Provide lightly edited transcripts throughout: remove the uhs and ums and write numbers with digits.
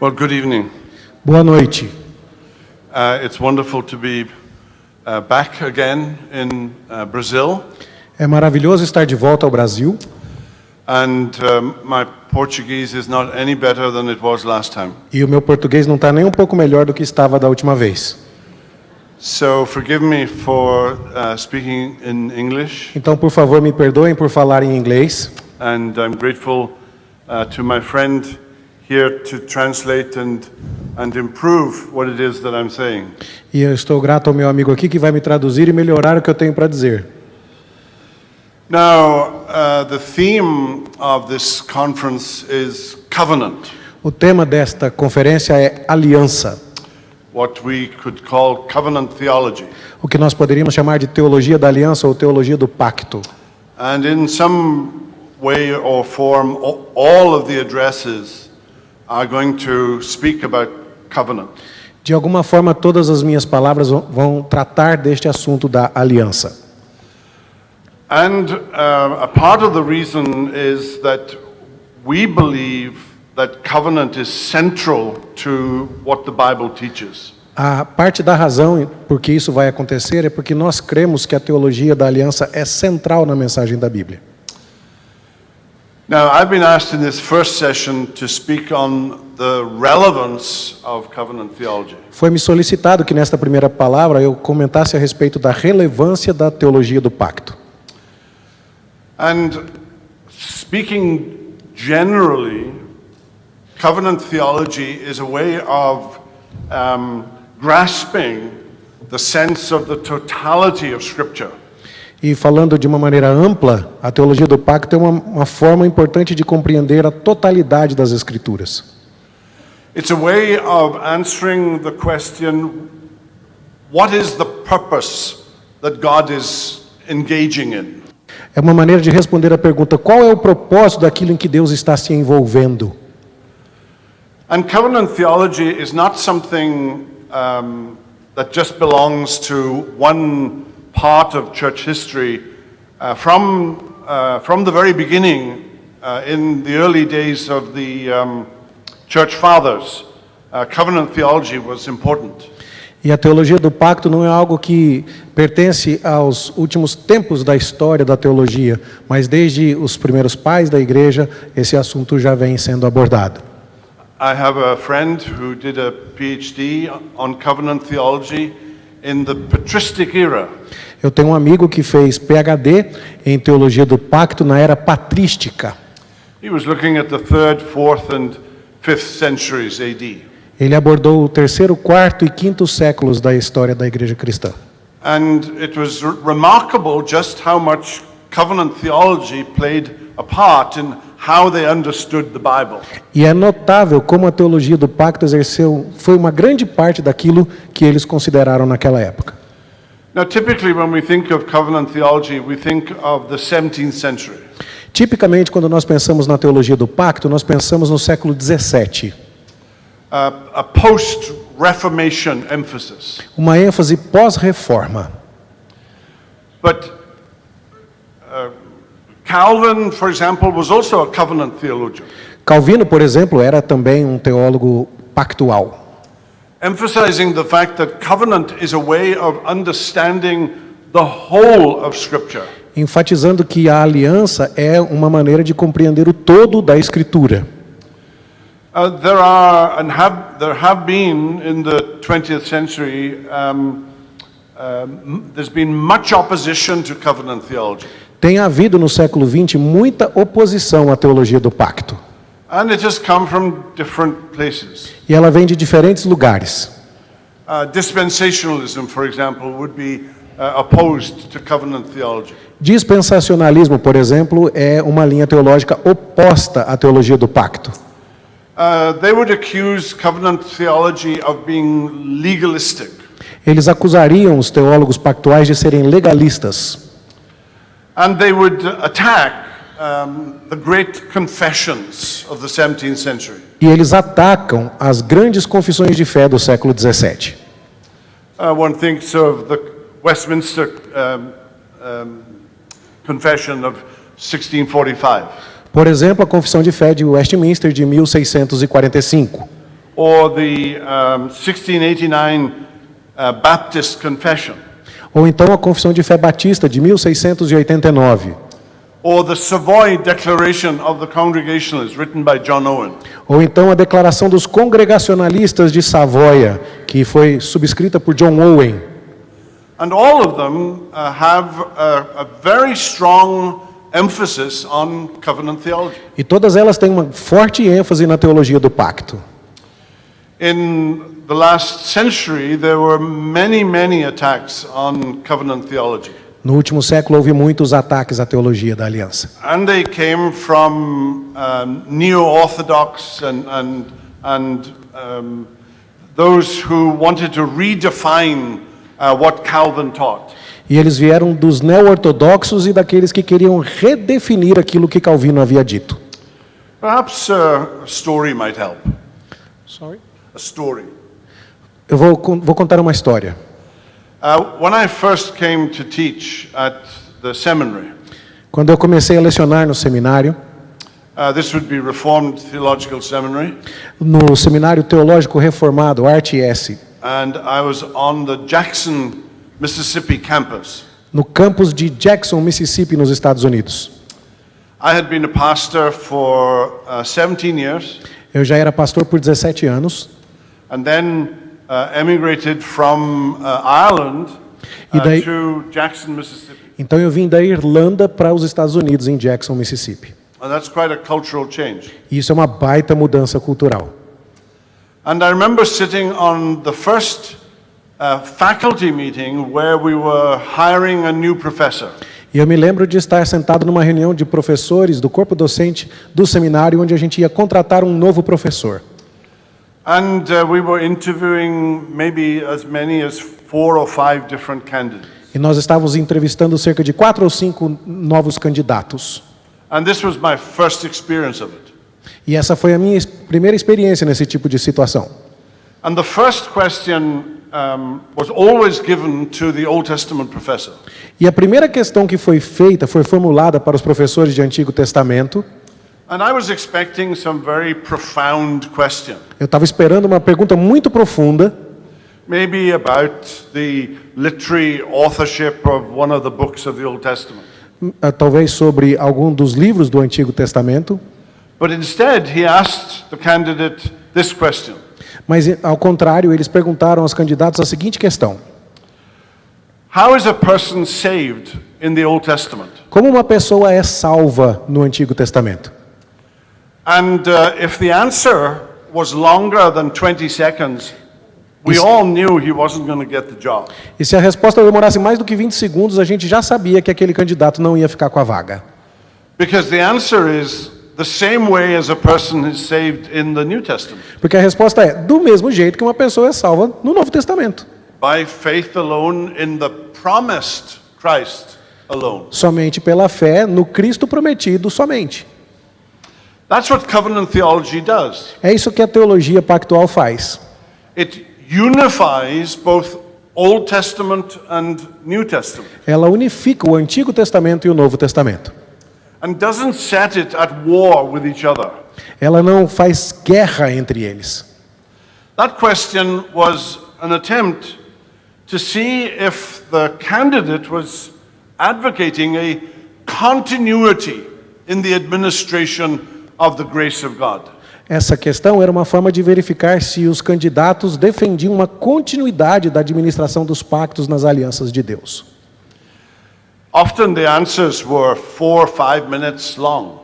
Well, good evening. Boa noite. It's wonderful to be back again in Brazil. É maravilhoso estar de volta ao Brasil. And my Portuguese is not any better than it was last time. E o meu português não está nem um pouco melhor do que estava da última vez. So forgive me for speaking in English. Então, por favor, me perdoem por falar em inglês. And I'm grateful to my friend here to translate and improve what it is that I'm saying. E eu estou grato ao meu amigo aqui que vai me traduzir e melhorar o que eu tenho para dizer. Now, the theme of this conference is covenant. O tema desta conferência é aliança, What we could call covenant theology. o que nós poderíamos chamar de teologia da aliança ou teologia do pacto. And in some way or form, all of the addresses are going to speak about covenant. De alguma forma, todas as minhas palavras vão tratar deste assunto da aliança. And a part of the reason is that we believe that covenant is central to what the Bible teaches. A parte da razão por que isso vai acontecer é porque nós cremos que a teologia da aliança é central na mensagem da Bíblia. Now, I've been asked in this first session to speak on the relevance of covenant theology. Foi-me solicitado que nesta primeira palavra eu comentasse a respeito da relevância da teologia do pacto. And speaking generally, covenant theology is a way of grasping the sense of the totality of Scripture. E falando de uma maneira ampla, a teologia do pacto é uma forma importante de compreender a totalidade das Escrituras. It's a way of answering the question, what is the purpose that God is engaging in? É uma maneira de responder a pergunta, qual é o propósito daquilo em que Deus está se envolvendo? And covenant theology is not something that just belongs to one part of church history. From the very beginning, in the early days of the church fathers, covenant theology was important. E a teologia do pacto não é algo que pertence aos últimos tempos da história da teologia, mas desde os primeiros pais da igreja, esse assunto já vem sendo abordado. I have a friend who did a PhD on covenant theology in the patristic era. Eu tenho um amigo que fez PhD em teologia do pacto na era patrística. He was looking at the 3rd, 4th and 5th centuries AD. Ele abordou o 3º, 4º e 5º séculos da história da igreja cristã. And it was remarkable just how much covenant theology played a part in how they understood the Bible. E é notável como a teologia do pacto foi uma grande parte daquilo que eles consideraram naquela época. Now, typically when we think of covenant theology, we think of the 17th century. Tipicamente, quando nós pensamos na teologia do pacto, nós pensamos no século 17. A post-Reformation emphasis. Uma ênfase pós-reforma. But Calvin, for example, was also a covenant theologian. Calvino, por exemplo, era também um teólogo pactual, emphasizing the fact that covenant is a way of understanding the whole of Scripture. enfatizando que a aliança é uma maneira de compreender o todo da Escritura. There have been in the 20th century, there's been much opposition to covenant theology. Tem havido no século XX muita oposição à teologia do pacto. And it has come from different places. E ela vem de diferentes lugares. Dispensationalism, for example, would be opposed to covenant theology. Dispensacionalismo, por exemplo, é uma linha teológica oposta à teologia do pacto. They would accuse covenant theology of being legalistic. Eles acusariam os teólogos pactuais de serem legalistas. And they would attack the great confessions of the 17th century. E eles atacam as grandes confissões de fé do século XVII. One thinks of the Westminster Confession of 1645. Por exemplo, a Confissão de Fé de Westminster de 1645. or the 1689 Baptist Confession, Ou então a Confissão de Fé Batista de 1689. or the Savoy Declaration of the Congregationalists, written by John Owen. Ou então a Declaração dos Congregacionalistas de Savoia, que foi subscrita por John Owen. And all of them have a very strong emphasis on covenant theology. E todas elas têm uma forte ênfase na teologia do pacto. In the last century, there were many attacks on covenant theology. No último século houve muitos ataques à teologia da aliança. And they came from neo-orthodox and those who wanted to redefine what Calvin taught. E eles vieram dos neo-ortodoxos e daqueles que queriam redefinir aquilo que Calvino havia dito. Perhaps a story might help. Sorry? A story. Eu vou contar uma história. When I first came to teach at the seminary, Quando eu comecei a lecionar no seminário, this would be Reformed Theological Seminary, no Seminário Teológico Reformado, RTS, and I was on the Jackson, Mississippi campus. no campus de Jackson, Mississippi, nos Estados Unidos. I had been a pastor for 17 years, Eu já era pastor por 17 anos, and then emigrated from Ireland E daí- to Jackson, Mississippi. então eu vim da Irlanda para os Estados Unidos, em Jackson, Mississippi. And that's quite a cultural change. E isso é uma baita mudança cultural. And I remember sitting on the first faculty meeting where we were hiring a new professor. E eu me lembro de estar sentado numa reunião de professores do corpo docente do seminário, onde a gente ia contratar um novo professor. And we were interviewing maybe as many as 4 or 5 different candidates. E nós estávamos entrevistando cerca de 4 ou 5 novos candidatos. And this was my first experience of it. E essa foi a minha primeira experiência nesse tipo de situação. And the first question was always given to the Old Testament professor. E a primeira questão que foi feita, foi formulada para os professores de Antigo Testamento. And I was expecting some very profound question. Eu estava esperando uma pergunta muito profunda, Maybe about the literary authorship of one of the books of the Old Testament. talvez sobre algum dos livros do Antigo Testamento. But instead, he asked the candidate this question. Mas, ao contrário, eles perguntaram aos candidatos a seguinte questão: How is a person saved in the Old Testament? como uma pessoa é salva no Antigo Testamento? And if the answer was longer than 20 seconds, we all knew he wasn't going to get the job. E se a resposta demorasse mais do que 20 segundos, a gente já sabia que aquele candidato não ia ficar com a vaga. Because the answer is the same way as a person is saved in the New Testament. Porque a resposta é do mesmo jeito que uma pessoa é salva no Novo Testamento. By faith alone in the promised Christ alone. Somente pela fé no Cristo prometido somente. That's what covenant theology does. É isso que a teologia pactual faz. It unifies both Old Testament and New Testament. Ela unifica o Antigo Testamento e o Novo Testamento. And doesn't set it at war with each other. Ela não faz guerra entre eles. That question was an attempt to see if the candidate was advocating a continuity in the administration of the grace of God. Essa questão era uma forma de verificar se os candidatos defendiam uma continuidade da administração dos pactos nas alianças de Deus. Often the answers were 4 or 5 minutes long,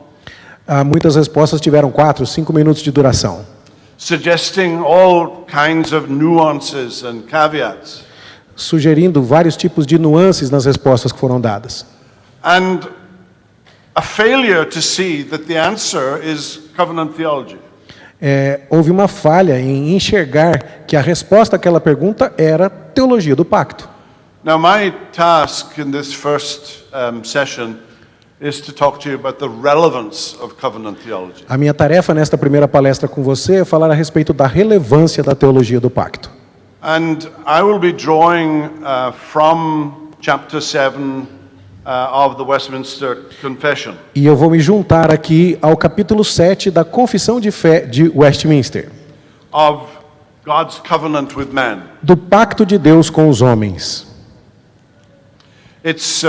Muitas respostas tiveram 4, 5 minutos de duração, suggesting all kinds of nuances and caveats. sugerindo vários tipos de nuances nas respostas que foram dadas. And a failure to see that the answer is covenant theology. Houve uma falha em enxergar que a resposta àquela pergunta era teologia do pacto. Now, my task in this first session is to talk to you about the relevance of covenant theology. A minha tarefa nesta primeira palestra com você é falar a respeito da relevância da teologia do pacto. And I will be drawing from chapter 7 of the Westminster Confession. E eu vou me juntar aqui ao capítulo 7 da Confissão de Fé de Westminster. of God's covenant with man. do pacto de Deus com os homens. It's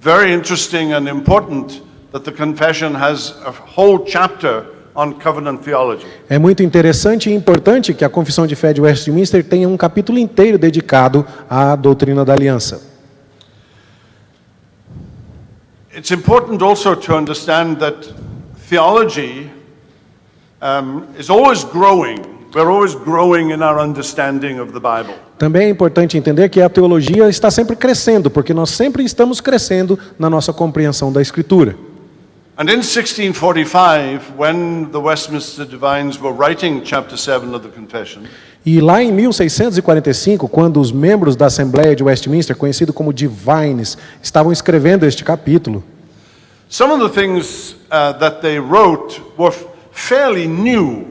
very interesting and important that the confession has a whole chapter on covenant theology. É muito interessante e importante que a Confissão de Fé de Westminster tenha um capítulo inteiro dedicado à doutrina da aliança. It's important also to understand that theology is always growing. We're always growing in our understanding of the Bible. Também é importante entender que a teologia está sempre crescendo, porque nós sempre estamos crescendo na nossa compreensão da Escritura. And in 1645, when the Westminster Divines were writing chapter 7 of the Confession, E lá em 1645, quando os membros da Assembleia de Westminster, conhecido como Divines, estavam escrevendo este capítulo, some of the things that they wrote were fairly new.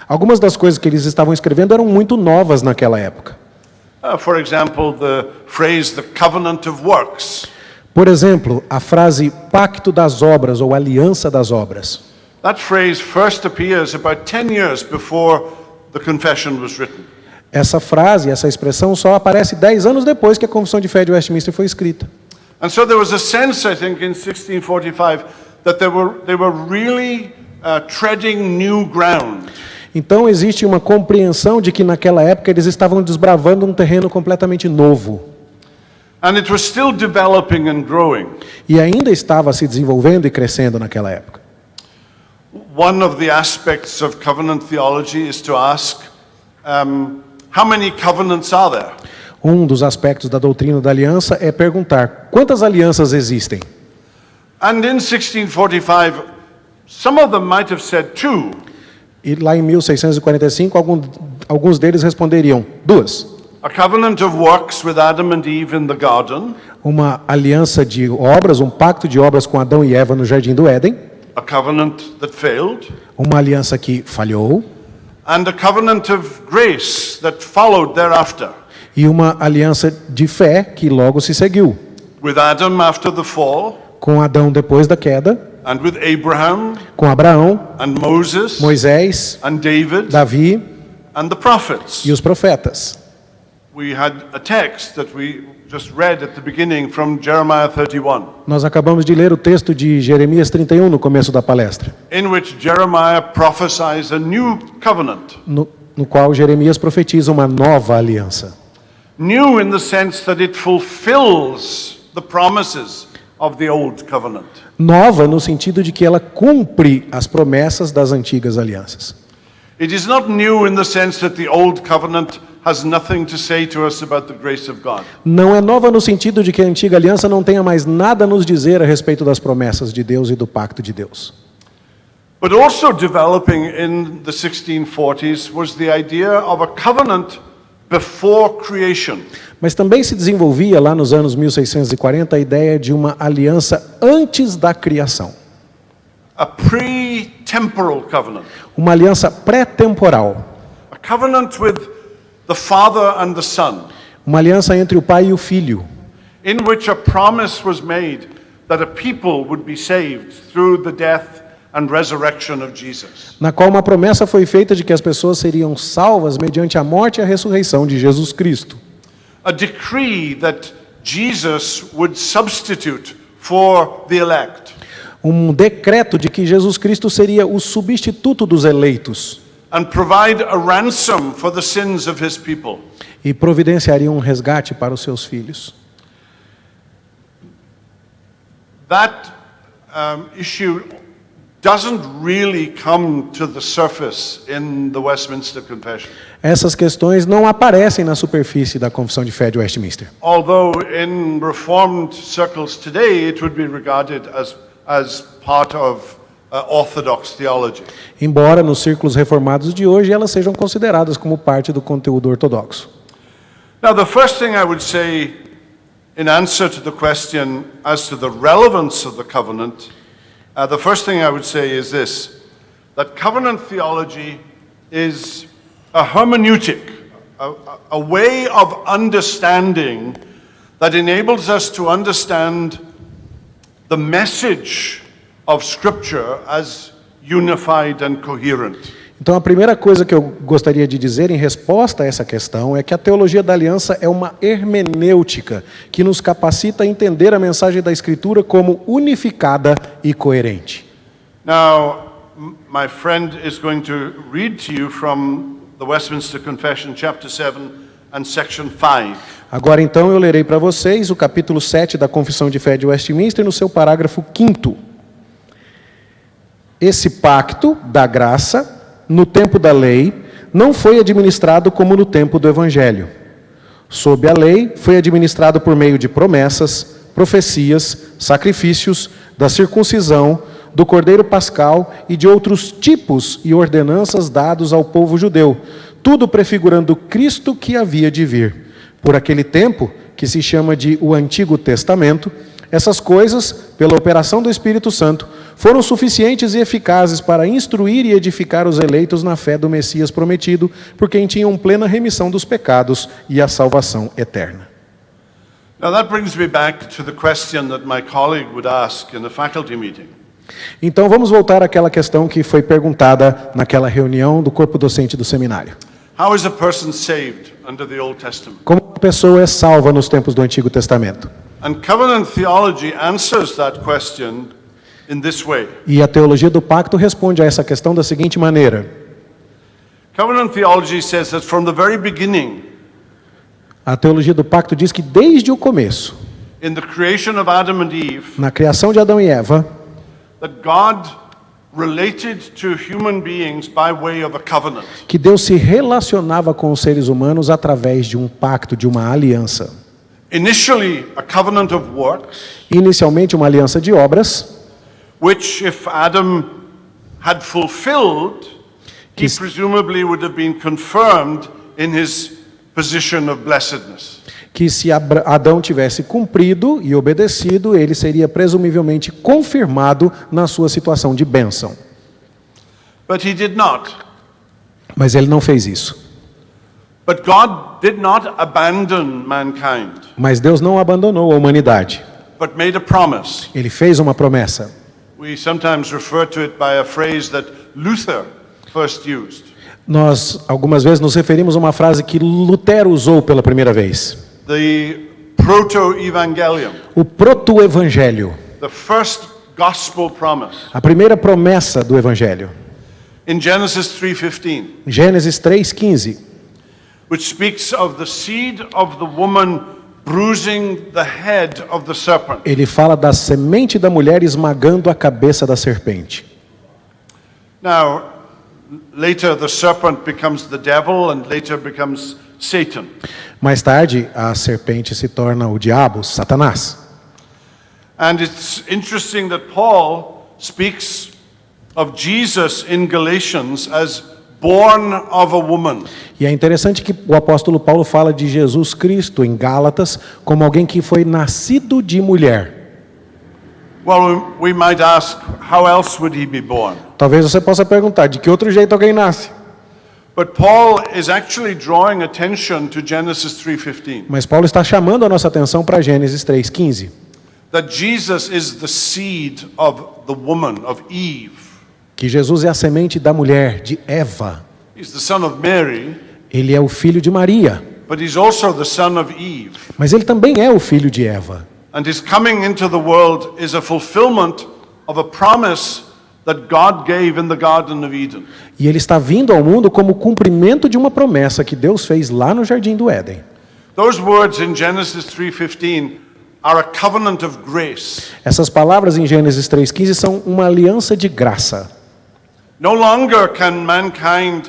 algumas das coisas que eles estavam escrevendo eram muito novas naquela época. For example, the phrase, the covenant of works. Por exemplo, a frase pacto das obras ou aliança das obras. That phrase first appears about 10 years before the confession was written. Essa frase, essa expressão só aparece 10 anos depois que a Confissão de Fé de Westminster foi escrita. And so there was a sense, I think, in 1645 that they were really treading new ground. Então existe uma compreensão de que naquela época eles estavam desbravando um terreno completamente novo. And it was still developing and growing. E ainda estava se desenvolvendo e crescendo naquela época. One of the aspects of covenant theology is to ask, how many covenants are there? Um dos aspectos da doutrina da aliança é perguntar quantas alianças existem. And in 1645, some of them might have said 2. E lá em 1645, alguns deles responderiam 2. A covenant of works with Adam and Eve in the garden. Uma aliança de obras, um pacto de obras com Adão e Eva no Jardim do Éden. A covenant that failed. Uma aliança que falhou. And a covenant of grace that followed thereafter. E uma aliança de fé que logo se seguiu. With Adam after the fall. Com Adão depois da queda. And with Abraham. Com Abraão. And Moses. Moisés. And David. Davi. And the prophets. E os profetas. We had a text that we just read at the beginning from Jeremiah 31. Nós acabamos de ler o texto de Jeremias 31 no começo da palestra. In which Jeremiah prophesies a new covenant. No qual Jeremias profetiza uma nova aliança. New in the sense that it fulfills the promises of the old covenant. Nova no sentido de que ela cumpre as promessas das antigas alianças. It is not new in the sense that the old covenant has nothing to say to us about the grace of God. Não é nova no sentido de que a antiga aliança não tenha mais nada a nos dizer a respeito das promessas de Deus e do pacto de Deus. But also developing in the 1640s was the idea of a covenant before creation. Mas também se desenvolvia lá nos anos 1640 a ideia de uma aliança antes da criação. A pre-temporal covenant. Uma aliança pré-temporal. A covenant with the Father and the Son. Uma aliança entre o Pai e o Filho. In which a promise was made that a people would be saved through the death and resurrection of Jesus. Na qual uma promessa foi feita de que as pessoas seriam salvas mediante a morte e a ressurreição de Jesus Cristo. A decree that Jesus would substitute for the elect. Um decreto de que Jesus Cristo seria o substituto dos eleitos. And provide a ransom for the sins of his people. E providenciaria um resgate para os seus filhos. That issue doesn't really come to the surface in the Westminster Confession. Essas questões não aparecem na superfície da Confissão de Fé de Westminster. Although in Reformed circles today it would be regarded as part of Orthodox theology. Embora nos círculos reformados de hoje elas sejam consideradas como parte do conteúdo ortodoxo. Now the first thing I would say in answer to the question as to the relevance of the covenant, the first thing I would say is this, that covenant theology is a hermeneutic, a way of understanding that enables us to understand the message of Scripture as unified and coherent. Então, a primeira coisa que eu gostaria de dizer em resposta a essa questão é que a teologia da aliança é uma hermenêutica que nos capacita a entender a mensagem da Escritura como unificada e coerente. Now, my friend is going to read to you from the Westminster Confession, chapter 7 and section 5. Agora, então, eu lerei para vocês o capítulo 7 da Confissão de Fé de Westminster, no seu parágrafo 5º. Esse pacto da graça, no tempo da lei, não foi administrado como no tempo do Evangelho. Sob a lei, foi administrado por meio de promessas, profecias, sacrifícios, da circuncisão, do Cordeiro Pascal e de outros tipos e ordenanças dados ao povo judeu, tudo prefigurando Cristo que havia de vir. Por aquele tempo, que se chama de o Antigo Testamento, essas coisas, pela operação do Espírito Santo, foram suficientes e eficazes para instruir e edificar os eleitos na fé do Messias prometido, por quem tinham plena remissão dos pecados e a salvação eterna. Now that brings me back to the question that my colleague would ask in the faculty meeting. Então vamos voltar àquela questão que foi perguntada naquela reunião do corpo docente do seminário. How is a person saved under the Old Testament? Como uma pessoa é salva nos tempos do Antigo Testamento? And covenant theology answers that question in this way. E a teologia do pacto responde a essa questão da seguinte maneira. Covenant theology says that from the very beginning, A teologia do pacto diz que desde o começo, in the creation of Adam and Eve, na criação de Adão e Eva, that God related to human beings by way of a covenant. que Deus se relacionava com os seres humanos através de um pacto, de uma aliança. Initially, a covenant of works, Inicialmente uma aliança de obras, which if Adam had fulfilled, he presumably would have been confirmed in his position of blessedness. que se Adão tivesse cumprido e obedecido, ele seria presumivelmente confirmado na sua situação de bênção. But he did not. Mas ele não fez isso. But God did not abandon mankind, Mas Deus não abandonou a humanidade. but made a promise. Ele fez uma promessa. We sometimes refer to it by a phrase that Luther first used. Nós, algumas vezes, nos referimos a uma frase que Lutero usou pela primeira vez. The proto-evangelium, O proto-evangelho. the first gospel promise. A primeira promessa do evangelho. In Genesis 3:15, Gênesis 3:15. which speaks of the seed of the woman bruising the head of the serpent. Ele fala da semente da mulher esmagando a cabeça da serpente. Now, later the serpent becomes the devil and later becomes Satan. Mais tarde, a serpente se torna o diabo, Satanás. And it's interesting that Paul speaks of Jesus in Galatians as born of a woman. E é interessante que o apóstolo Paulo fala de Jesus Cristo em Gálatas como alguém que foi nascido de mulher. Well, we might ask, how else would he be born? Talvez você possa perguntar, de que outro jeito alguém nasce? But Paul is actually drawing attention to Genesis 3:15, Mas Paulo está chamando a nossa atenção para Gênesis 3:15. that Jesus is the seed of the woman, of Eve. Que Jesus é a semente da mulher, de Eva. He's the son of Mary, Ele é o filho de Maria, but he's also the son of Eve. mas ele também é o filho de Eva. And his coming into the world is a fulfillment of a promise that God gave in the Garden of Eden. E ele está vindo ao mundo como cumprimento de uma promessa que Deus fez lá no Jardim do Éden. Those words in Genesis 3:15 are a covenant of grace. Essas palavras em Gênesis 3:15 são uma aliança de graça. No longer can mankind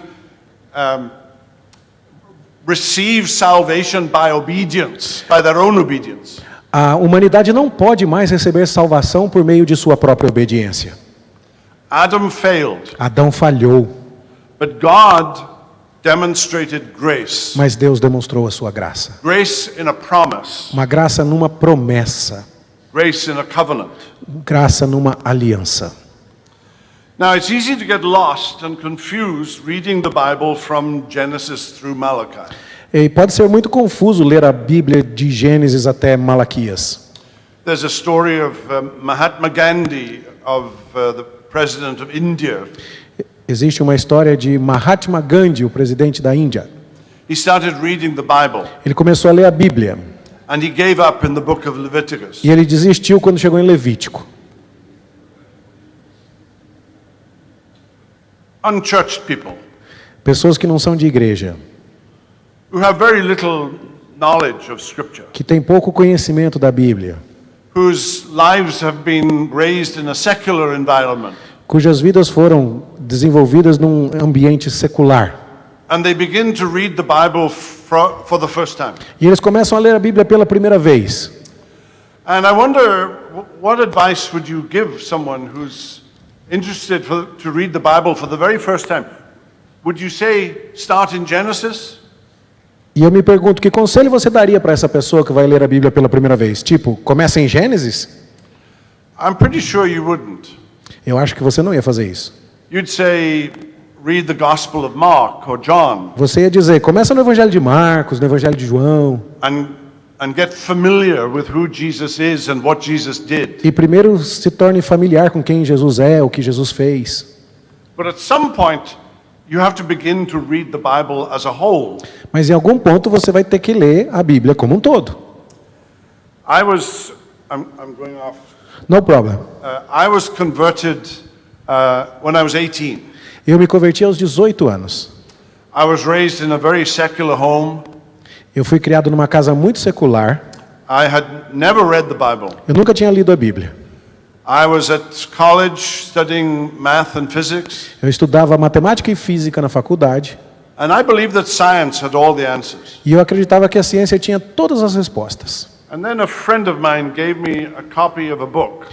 receive salvation by obedience, by their own obedience. A humanidade não pode mais receber salvação por meio de sua própria obediência. Adam failed, Adão falhou, but God demonstrated grace. mas Deus demonstrou a sua graça. Grace in a promise, Uma graça numa promessa, grace in a covenant. graça numa aliança. Now, it's easy to get lost and confused reading the Bible from Genesis through Malachi. E pode ser muito confuso ler a Bíblia de Gênesis até Malaquias. There's a story of Mahatma Gandhi, of the president of India. Existe uma história de Mahatma Gandhi, o presidente da Índia. He started reading the Bible, Ele começou a ler a Bíblia and he gave up in the book of Leviticus. e ele desistiu quando chegou em Levítico. Unchurched people Pessoas que não são de igreja, who have very little knowledge of Scripture, que têm pouco conhecimento da Bíblia, whose lives have been raised in a secular environment, cujas vidas foram desenvolvidas num ambiente secular. and they begin to read the Bible for the first time. E eles começam a ler a Bíblia pela primeira vez. And I wonder, what advice would you give someone who's interested to read the Bible for the very first time? Would you say, start in Genesis? E eu me pergunto, que conselho você daria para essa pessoa que vai ler a Bíblia pela primeira vez? Tipo, começa em Gênesis? I'm pretty sure you wouldn't. Eu acho que você não ia fazer isso. You'd say, read the Gospel of Mark or John Você ia dizer, começa no Evangelho de Marcos, no Evangelho de João, and get familiar with who Jesus is and what Jesus did. e primeiro se torne familiar com quem Jesus é, o que Jesus fez. But at some point, you have to begin to read the Bible as a whole. Mas em algum ponto você vai ter que ler a Bíblia como um todo. I'm going off. No problem. I was converted when I was 18. Eu me converti aos 18 anos. I was raised in a very secular home. Eu fui criado numa casa muito secular. I had never read the Bible. Eu nunca tinha lido a Bíblia. I was at college studying math and physics, Eu estudava matemática e física na faculdade. and I believed that science had all the answers. E eu acreditava que a ciência tinha todas as respostas. And then a friend of mine gave me a copy of a book.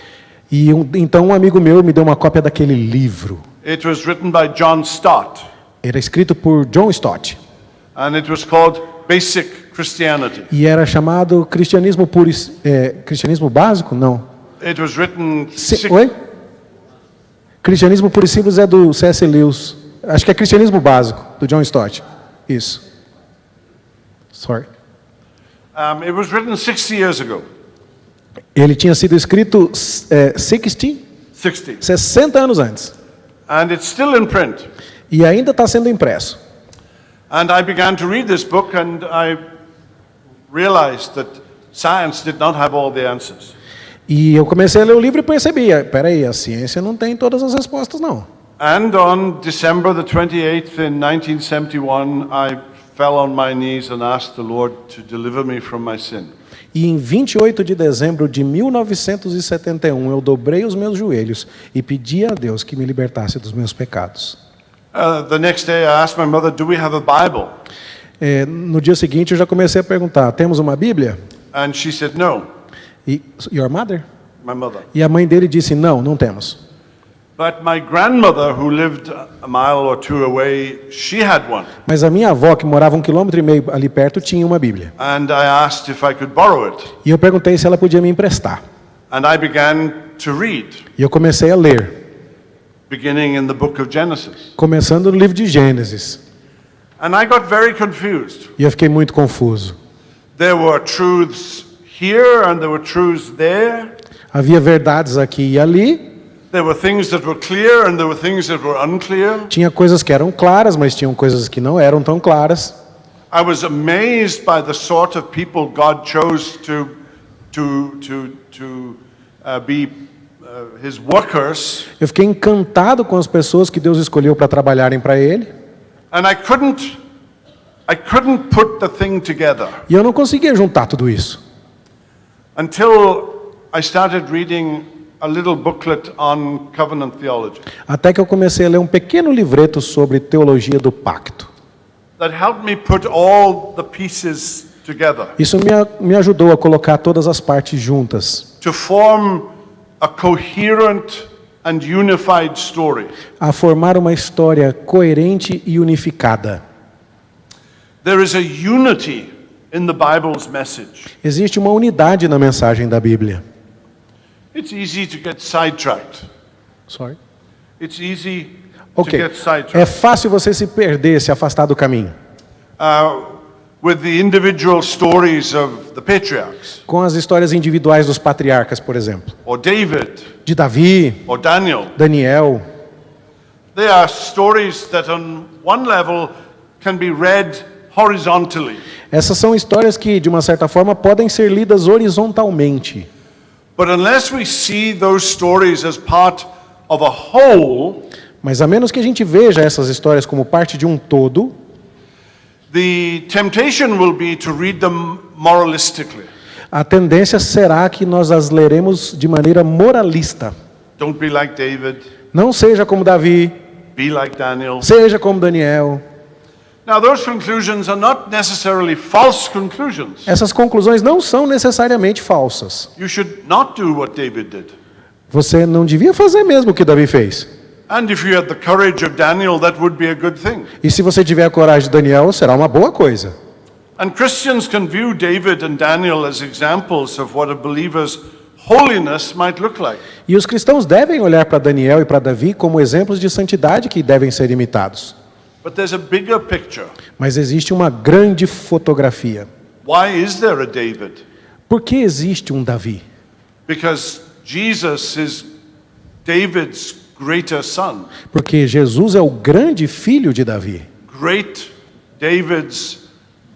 E então um amigo meu me deu uma cópia daquele livro. It was written by John Stott, Era escrito por John Stott. and it was called Basic Christianity. E era chamado Cristianismo Cristianismo Básico? Não. It was written Oi? Cristianismo Puro e Simples é do C.S. Lewis. Acho que é Cristianismo Básico, do John Stott. Isso. Sorry. It was written 60 years ago. Ele tinha sido escrito 60 anos antes. And it's still in print. E ainda está sendo impresso. And I began to read this book, and I realized that science did not have all the answers. E eu comecei a ler o livro e percebi, peraí, a ciência não tem todas as respostas, não. And on December the 28th in 1971, I fell on my knees and asked the Lord to deliver me from my sin. E em 28 de dezembro de 1971, eu dobrei os meus joelhos e pedi a Deus que me libertasse dos meus pecados. The next day I asked my mother, do we have a Bible? No dia seguinte, eu já comecei a perguntar, temos uma Bíblia? And she said, no, E, your mother? my mother. E a mãe dele disse, não, não temos. But my grandmother, who lived a mile or two away, she had one. Mas a minha avó, que morava 1,5 km ali perto, tinha uma Bíblia. And I asked if I could borrow it. E eu perguntei se ela podia me emprestar. And I began to read, E eu comecei a ler, beginning in the book of Genesis. começando no livro de Gênesis. And I got very confused. E eu fiquei muito confuso. There were truths here and there were truths there. Havia verdades aqui e ali. There were things that were clear and there were things that were unclear. Tinha coisas que eram claras, mas tinham coisas que não eram tão claras. I was amazed by the sort of people God chose to be His workers. Eu fiquei encantado com as pessoas que Deus escolheu para trabalharem para Ele. And I couldn't put the thing together E eu não conseguia juntar tudo isso. until I started reading a little booklet on covenant theology Até que eu comecei a ler um pequeno livreto sobre teologia do pacto. that helped me put all the pieces together Isso me ajudou a colocar todas as partes juntas, to form a coherent and unified story. a formar uma história coerente e unificada. There is a unity in the Bible's message. Existe uma unidade na mensagem da Bíblia. It's easy to get sidetracked. Sorry. It's easy to Ok. get sidetracked. É fácil você se perder, se afastar do caminho. With the individual stories of the patriarchs, Com as histórias individuais dos patriarcas, por exemplo. or David, De Davi, or Daniel. Daniel. They are stories that on one level can be read horizontally. Essas são histórias que, de uma certa forma, podem ser lidas horizontalmente. But unless we see those stories as part of a whole, Mas a menos que a gente veja essas histórias como parte de um todo, the temptation will be to read them moralistically. a tendência será que nós as leremos de maneira moralista. Don't be like David, Não seja como Davi, be like Daniel. seja como Daniel. Now, those conclusions are not necessarily false conclusions. Essas conclusões não são necessariamente falsas. You should not do what David did. Você não devia fazer mesmo o que Davi fez. And if you had the courage of Daniel, that would be a good thing. E se você tiver a coragem de Daniel, será uma boa coisa. And Christians can view David and Daniel as examples of what a believer's holiness might look like. E os cristãos devem olhar para Daniel e para Davi como exemplos de santidade que devem ser imitados. But there's a bigger picture. Mas existe uma grande fotografia. Why is there a David? Por que existe um Davi? Because Jesus is David's greater son. Porque Jesus é o grande filho de Davi, Great David's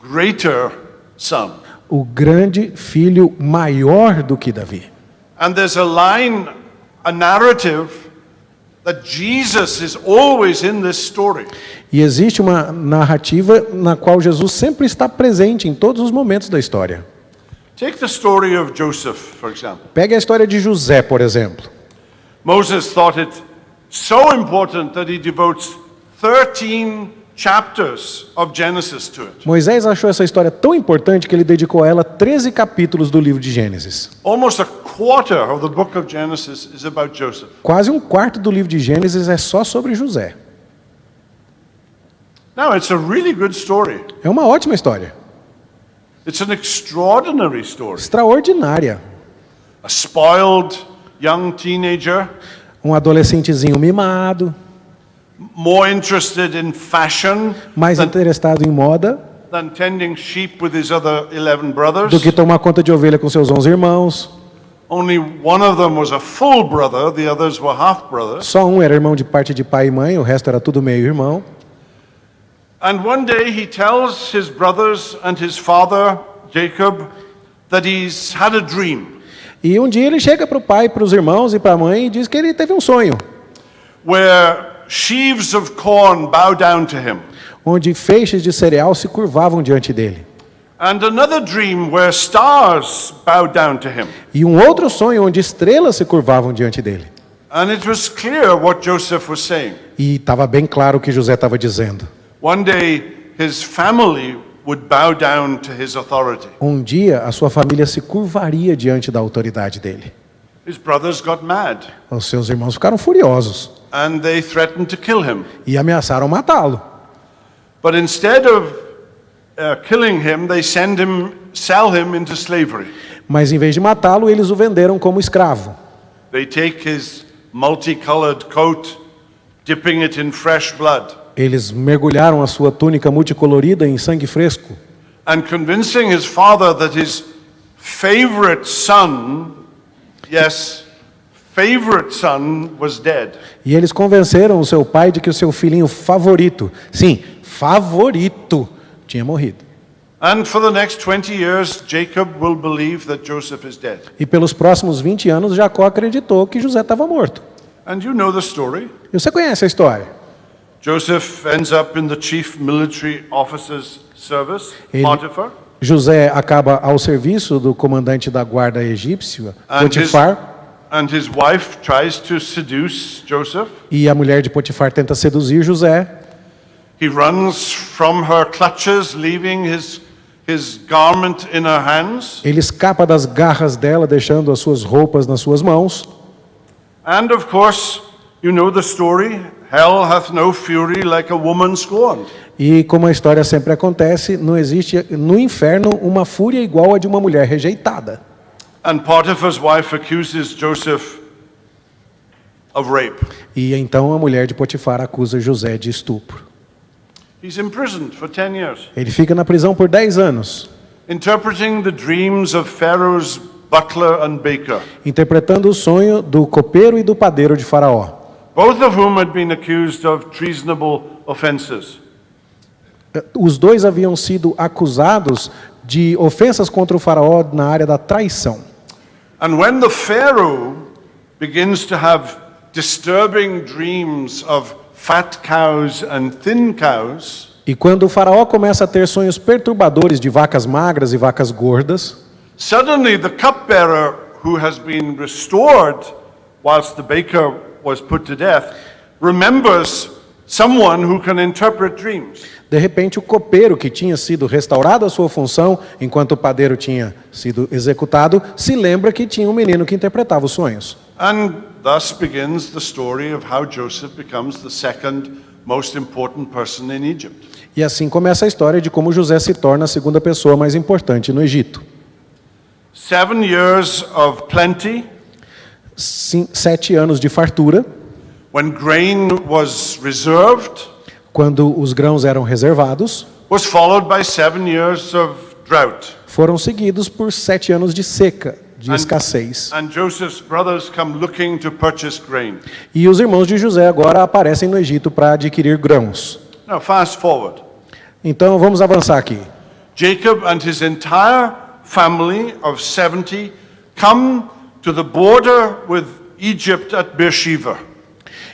greater son. o grande filho maior do que Davi. And there's a line, a narrative, that Jesus is always in this story. E existe uma narrativa na qual Jesus sempre está presente em todos os momentos da história. Take the story of Joseph, for example. Pegue a história de José, por exemplo. Moses thought it so important that he devotes 13 chapters of Genesis to it. Moisés achou essa história tão importante que ele dedicou a ela 13 capítulos do livro de Gênesis. Almost a quarter of the book of Genesis is about Joseph. Quase um quarto do livro de Gênesis é só sobre José. Now, it's a really good story. É uma ótima história, It's an extraordinary story. extraordinária. A spoiled young teenager, Um adolescentezinho mimado, more interested in fashion mais interessado em moda than tending sheep with his other 11 brothers. do que tomar conta de ovelha com seus 11 irmãos. Only one of them was a full brother, the others were half brothers. Só um era irmão de parte de pai e mãe, o resto era tudo meio irmão. And one day he tells his brothers and his father, Jacob, that he's had a dream E um dia ele chega para o pai, para os irmãos e para a mãe e diz que ele teve um sonho, where sheaves of corn bow down to him. onde feixes de cereal se curvavam diante dele. And another dream where stars bow down to him. E um outro sonho onde estrelas se curvavam diante dele. And it was clear what Joseph was saying. E estava bem claro o que José estava dizendo. One day his family would bow down to his authority. Um dia a sua família se curvaria diante da autoridade dele. His brothers got mad Os seus irmãos ficaram furiosos and they threatened to kill him. e ameaçaram matá-lo. But instead of killing him, they sell him into slavery. Mas em vez de matá-lo, eles o venderam como escravo. They take his multicolored coat, dipping it in fresh blood, Eles mergulharam a sua túnica multicolorida em sangue fresco and convincing his father that his favorite son, yes, favorite son, was dead. e eles convenceram o seu pai de que o seu filhinho favorito, sim, favorito, tinha morrido. And for the next 20 years, Jacob will believe that Joseph is dead. E pelos próximos 20 anos, Jacó acreditou que José estava morto. And you know the story. E você conhece a história? Joseph ends up in the chief military officer's service, Ele- Potiphar, José acaba ao serviço do comandante da guarda egípcio, and Potifar, his wife tries to seduce Joseph. e a mulher de Potifar tenta seduzir José. He runs from her clutches, leaving his garment in her hands. Ele escapa das garras dela, deixando as suas roupas nas suas mãos. And of course, you know the story. Hell hath no fury like a woman scorned. E como a história sempre acontece, não existe no inferno uma fúria igual a de uma mulher rejeitada. And Potiphar's wife accuses Joseph of rape. E então a mulher de Potifar acusa José de estupro. He's imprisoned for 10 years, Ele fica na prisão por 10 anos, interpreting the dreams of Pharaoh's butler and baker. interpretando o sonho do copeiro e do padeiro de Faraó. both of whom had been accused of treasonable offenses. Os dois haviam sido acusados de ofensas contra o faraó na área da traição. And when the Pharaoh begins to have disturbing dreams of fat cows and thin cows, E quando o faraó começa a ter sonhos perturbadores de vacas magras e vacas gordas, suddenly the cupbearer who has been restored whilst the baker was put to death remembers someone who can interpret dreams. de repente o copeiro que tinha sido restaurado à sua função, enquanto o padeiro tinha sido executado, se lembra que tinha um menino que interpretava os sonhos. And thus begins the story of how Joseph becomes the second most important person in Egypt. E assim começa a história de como José se torna a segunda pessoa mais importante no Egito. 7 years of plenty, 7 anos de fartura, when grain was reserved, quando os grãos eram reservados, was followed by 7 years of drought. foram seguidos por 7 anos de seca, de escassez. And Joseph's brothers come looking to purchase grain. E os irmãos de José agora aparecem no Egito para adquirir grãos. Now fast forward. Então vamos avançar aqui. Jacob and his entire family of 70 come to the border with Egypt at Beersheba.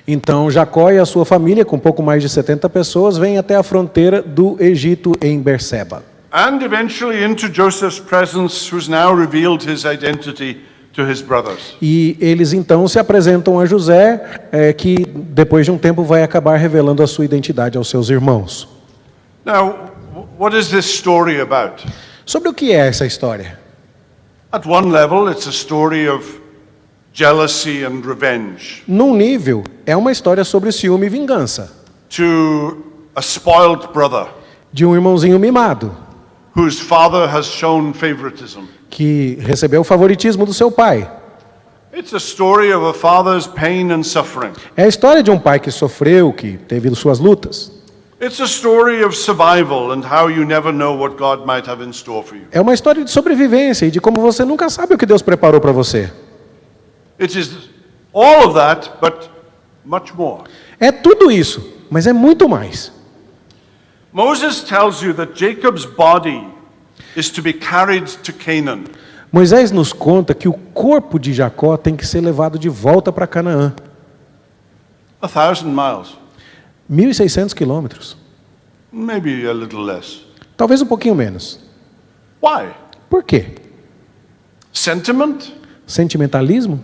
Então Jacó e a sua família, com pouco mais de 70 pessoas, vêm até a fronteira do Egito em Berseba. And eventually into Joseph's presence, who's now revealed his identity to his brothers. E eles então se apresentam a José, que depois de um tempo vai acabar revelando a sua identidade aos seus irmãos. Now, what is this story about? Sobre o que é essa história? At one level, it's a story of jealousy and revenge Num nível, é uma história sobre ciúme e vingança, to a spoiled brother de um irmãozinho mimado, whose father has shown favoritism. que recebeu o favoritismo do seu pai. It's a story of a father's pain and suffering. É a história de um pai que sofreu, que teve suas lutas. It's a story of survival and how you never know what God might have in store for you. É uma história de sobrevivência e de como você nunca sabe o que Deus preparou para você. It is all of that, but much more. É tudo isso, mas é muito mais. Moses tells you that Jacob's body is to be carried to Canaan. Moisés nos conta que o corpo de Jacó tem que ser levado de volta para Canaã. 1,000 miles, 1.600 quilômetros. maybe a little less. Talvez um pouquinho menos. Why? Por quê? Sentiment? Sentimentalismo?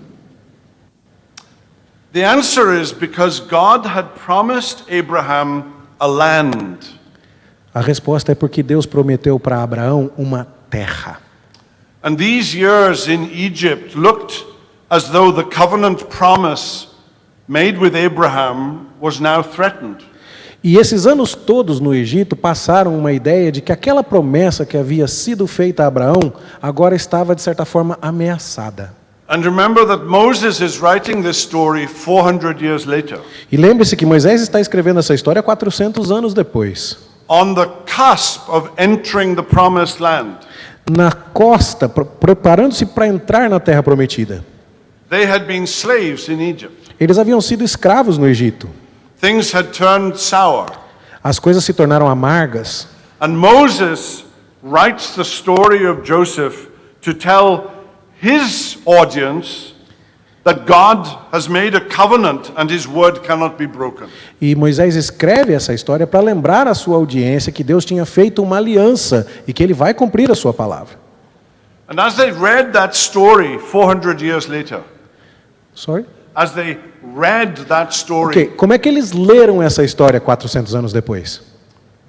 The answer is because God had promised Abraham a land. A resposta é porque Deus prometeu para Abraão uma terra. And these years in Egypt looked as though the covenant promise made with Abraham was now threatened. E esses anos todos no Egito passaram uma ideia de que aquela promessa que havia sido feita a Abraão agora estava, de certa forma, ameaçada. And remember that Moses is writing this story 400 years later, E lembre-se que Moisés está escrevendo essa história 400 anos depois. on the cusp of entering the promised land. Na costa, preparando-se para entrar na terra prometida. They had been slaves in Egypt. Eles haviam sido escravos no Egito. Things had turned sour. As coisas se tornaram amargas. And Moses writes the story of Joseph to tell his audience that God has made a covenant and his word cannot be broken. E Moisés escreve essa história para lembrar a sua audiência que Deus tinha feito uma aliança e que ele vai cumprir a sua palavra. And as they read that story 400 years later, Sorry? as they read that story, Ok, como é que eles leram essa história 400 anos depois?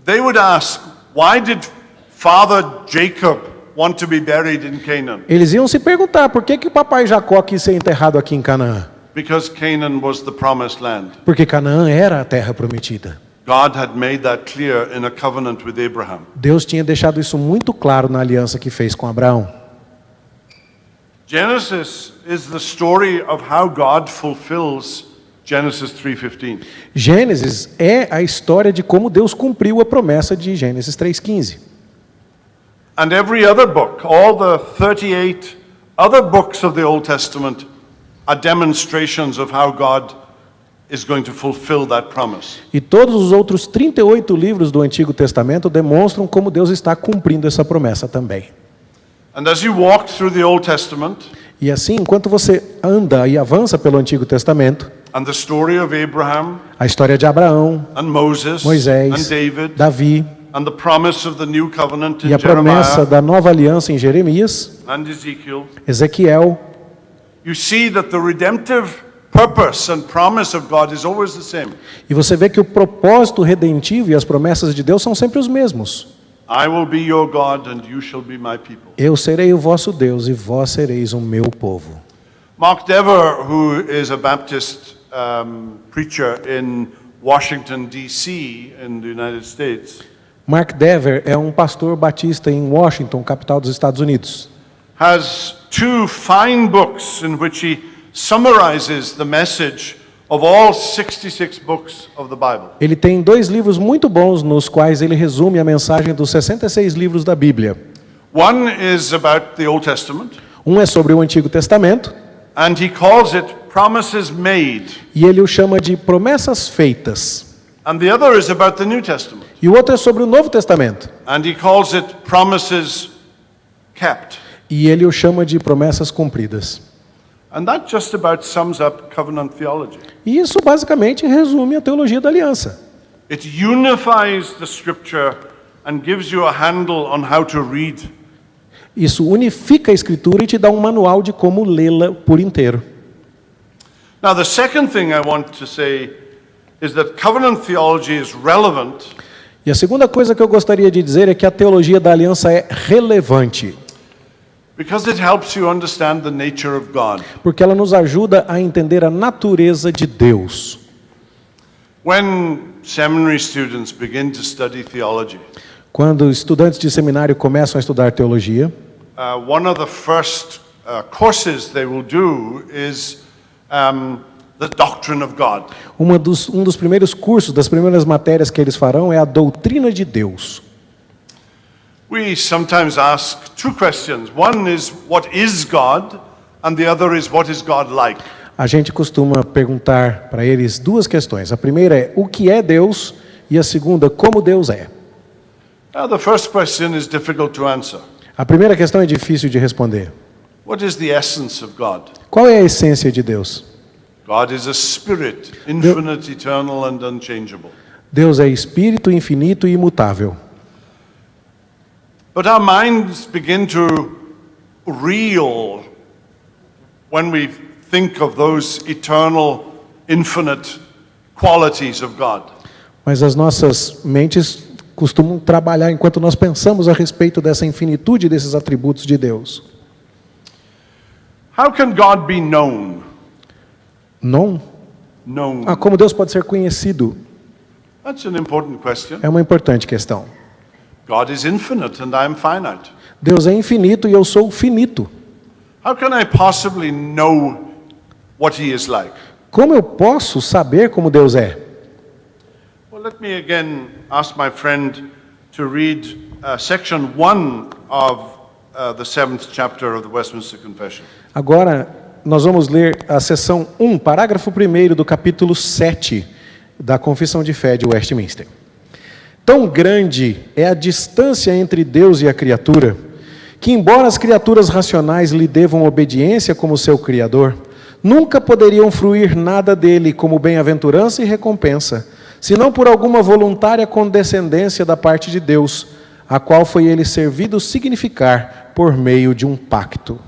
they would ask, why did Father Jacob want to be buried in Canaan? Eles iam se perguntar por que o papai Jacó quis ser enterrado aqui em Canaã? Because Canaan was the promised land. Porque Canaã era a terra prometida. God had made that clear in a covenant with Abraham. Deus tinha deixado isso muito claro na aliança que fez com Abraão. Genesis is the story of how God fulfills Genesis 3:15. Gênesis é a história de como Deus cumpriu a promessa de Gênesis 3:15. And every other book, all the 38 other books of the Old Testament, are demonstrations of how God is going to fulfill that promise. E todos os outros 38 livros do Antigo Testamento demonstram como Deus está cumprindo essa promessa também. And as you walk through the Old Testament, E assim, enquanto você anda e avança pelo Antigo Testamento, and the story of Abraham, a história de Abraão, and Moses, and Moisés, David, Davi and the promise of the new covenant e in a promessa Jeremiah da nova aliança em Jeremias, and Ezekiel, Ezequiel, you see that the redemptive purpose and promise of God is always the same. e você vê que o propósito redentivo e as promessas de Deus são sempre os mesmos. I will be your God and you shall be my people. Eu serei o vosso Deus e vós sereis o meu povo. Mark Dever, who is a Baptist preacher in Washington, D.C., in the United States, Mark Dever é um pastor batista em Washington, capital dos Estados Unidos. has two fine books in which he summarizes the message of all 66 books of the Bible. Ele tem 2 livros muito bons nos quais ele resume a mensagem dos 66 livros da Bíblia. One is about the Old Testament, Um é sobre o Antigo Testamento and he calls it Promises Made. e ele o chama de promessas feitas. And the other is about the New Testament, E o outro é sobre o Novo Testamento and he calls it Promises Kept. e ele o chama de promessas cumpridas. And that just about sums up covenant theology. E isso basicamente resume a teologia da aliança. It unifies the scripture and gives you a handle on how to read. Isso unifica a Escritura e te dá um manual de como lê-la por inteiro. Now, the second thing I want to say is that covenant theology is relevant E a segunda coisa que eu gostaria de dizer é que a teologia da aliança é relevante, because it helps you understand the nature of God. porque ela nos ajuda a entender a natureza de Deus. When seminary students begin to study theology, Quando estudantes de seminário começam a estudar teologia, one of the first courses they will do is the doctrine of God. um dos primeiros cursos, das primeiras matérias que eles farão é a doutrina de Deus. We sometimes ask two questions. One is, what is God? And the other is, what is God like? A gente costuma perguntar para eles 2 questões. A primeira é o que é Deus e a segunda, como Deus é. Now, the first question is difficult to answer. A primeira questão é difícil de responder. What is the essence of God? Qual é a essência de Deus? God is a spirit, infinite, eternal, and unchangeable. Deus é espírito infinito e imutável. But our minds begin to reel when we think of those eternal, infinite qualities of God. Mas as nossas mentes costumam trabalhar enquanto nós pensamos a respeito dessa infinitude desses atributos de Deus. How can God be known? Não? Known. Como Deus pode ser conhecido? That's an important question. É uma importante questão. God is infinite and I am finite. Deus é infinito e eu sou finito. How can I possibly know what he is like? Como eu posso saber como Deus é? Well, let me again ask my friend to read section 1 of the 7th chapter of the Westminster Confession. Agora, nós vamos ler a seção 1, parágrafo 1º do capítulo 7 da Confissão de Fé de Westminster. Tão grande é a distância entre Deus e a criatura, que embora as criaturas racionais lhe devam obediência como seu Criador, nunca poderiam fruir nada dele como bem-aventurança e recompensa, senão por alguma voluntária condescendência da parte de Deus, a qual foi ele servido significar por meio de um pacto.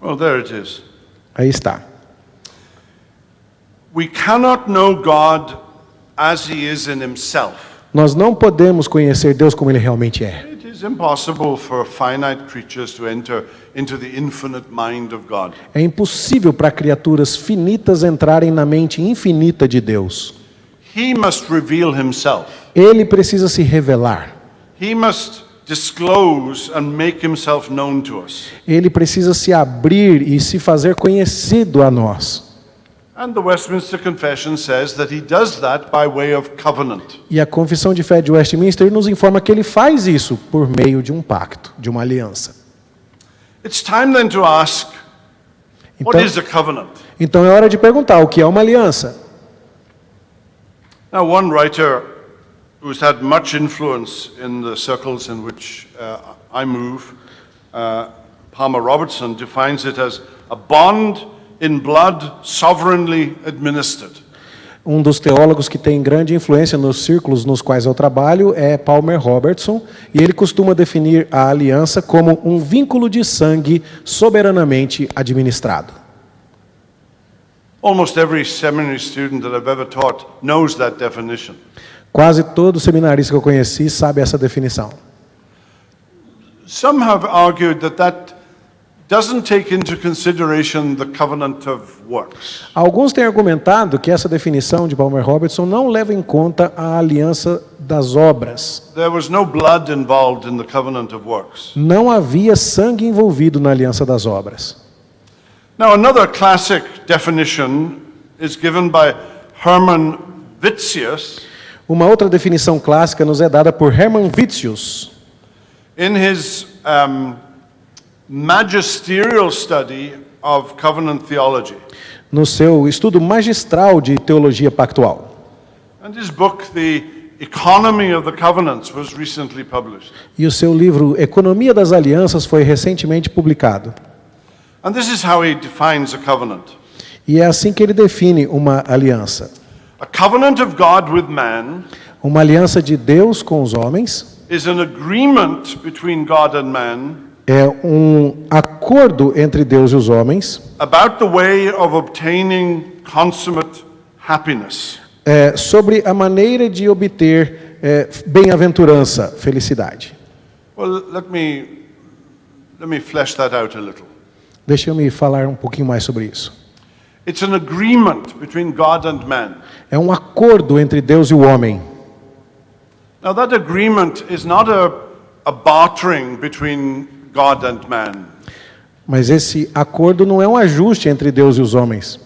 Well, there it is. Aí está. We cannot know God as he is in himself. Nós não podemos conhecer Deus como Ele realmente é. It is impossible for finite creatures to enter into the infinite mind of God. É impossível para criaturas finitas entrarem na mente infinita de Deus. He must reveal himself. Ele precisa se revelar. He must disclose and make himself known to us. Ele precisa se abrir e se fazer conhecido a nós. And the Westminster Confession says that he does that by way of covenant. E a Confissão de Fé de Westminster nos informa que ele faz isso por meio de um pacto, de uma aliança. It's time then to ask, what is a covenant? Então é hora de perguntar o que é uma aliança. Now, one writer who's had much influence in the circles in which I move, Palmer Robertson, defines it as a bond in blood sovereignly administered. Um dos teólogos que tem grande influência nos círculos nos quais eu trabalho é Palmer Robertson, e ele costuma definir a aliança como um vínculo de sangue soberanamente administrado. Almost every seminary student that I've ever taught knows that definition. Quase todo seminarista que eu conheci sabe essa definição. Some have argued that that doesn't take into consideration the covenant of works. Alguns têm argumentado que essa definição de Palmer Robertson não leva em conta a aliança das obras. There was no blood involved in the covenant of works. Não havia sangue envolvido na aliança das obras. Now, another classic definition is given by Hermann Witsius Uma outra definição clássica nos é dada por Hermann Witsius, in his magisterial study of covenant theology. no seu estudo magistral de teologia pactual. And his book, The Economy of the Covenants, was recently published. E o seu livro Economia das Alianças foi recentemente publicado. And this is how he defines a covenant. E é assim que ele define uma aliança. A covenant of God with man Uma aliança de Deus com os homens is an agreement between God and man é um acordo entre Deus e os homens about the way of obtaining consummate happiness. sobre a maneira de obter bem-aventurança, felicidade. Well, let me flesh that out a little. Deixa eu me falar um pouquinho mais sobre isso. It's an agreement between God and man. É um acordo entre Deus e o homem. Now that agreement is not a bartering between God and man. Mas esse acordo não é um ajuste entre Deus e os homens.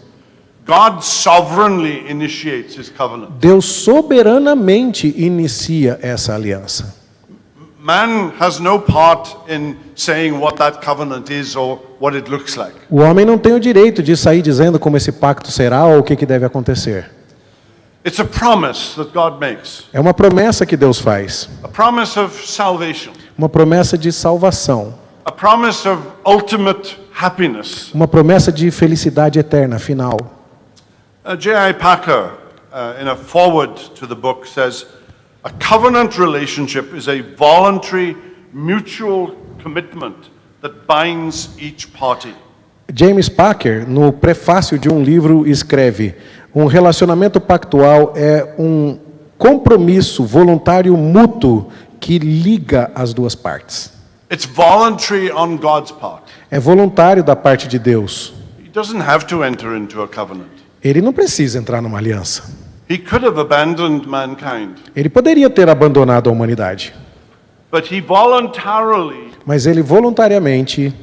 God sovereignly initiates his covenant. Deus soberanamente inicia essa aliança. Man has no part in saying what that covenant is or what it looks like. O homem não tem o direito de sair dizendo como esse pacto será ou o que deve acontecer. It's a promise that God makes, É uma promessa que Deus faz. a promise of salvation, Uma promessa de salvação. a promise of ultimate happiness. Uma promessa de felicidade eterna, final. J.I. Packer, in a foreword to the book, says, a covenant relationship is a voluntary, mutual commitment that binds each party. James Packer, no prefácio de um livro, escreve: um relacionamento pactual é um compromisso voluntário mútuo que liga as duas partes. It's voluntary on God's part. É voluntário da parte de Deus. He doesn't have to enter into a covenant. Ele não precisa entrar numa aliança. He could have abandoned mankind, Ele poderia ter abandonado a humanidade, but he voluntarily mas ele voluntariamente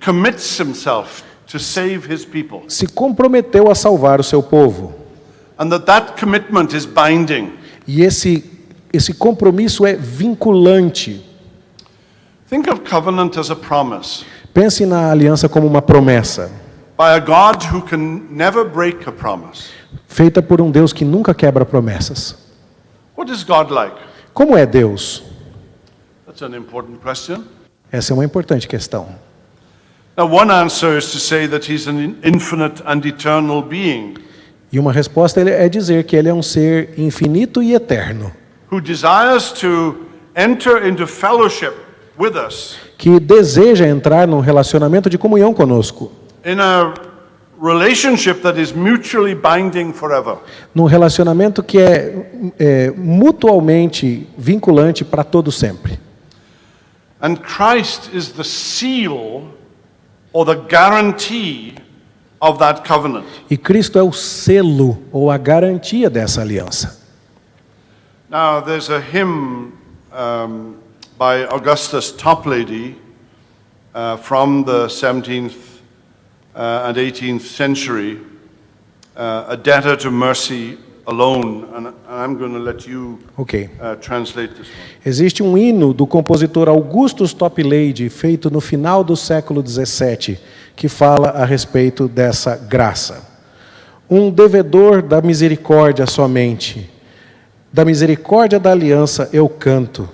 commits himself to save his people, se comprometeu a salvar o seu povo. and that commitment is binding. E esse compromisso é vinculante. Think of covenant as a promise Pense na aliança como uma promessa, by a God who can never break a promise. feita por um Deus que nunca quebra promessas. What is God like? Como é Deus? That's an important question. Essa é uma importante questão. Now, one answer is to say that he's an infinite and eternal being E uma resposta é dizer que ele é um ser infinito e eterno, who desires to enter into fellowship with us que deseja entrar num relacionamento de comunhão conosco, in a relationship that is mutually binding forever. num relacionamento que é mutualmente vinculante para todo sempre. And Christ is the seal or the guarantee of that covenant. E Cristo é o selo ou a garantia dessa aliança. Now, there's a hymn by Augustus Toplady from the 17th and 18th century, a debtor to mercy alone, and I'm going to let you Ok. translate this one. Existe um hino do compositor Augustus Toplady, feito no final do século XVII, que fala a respeito dessa graça. Um devedor da misericórdia somente, Da misericórdia da aliança eu canto,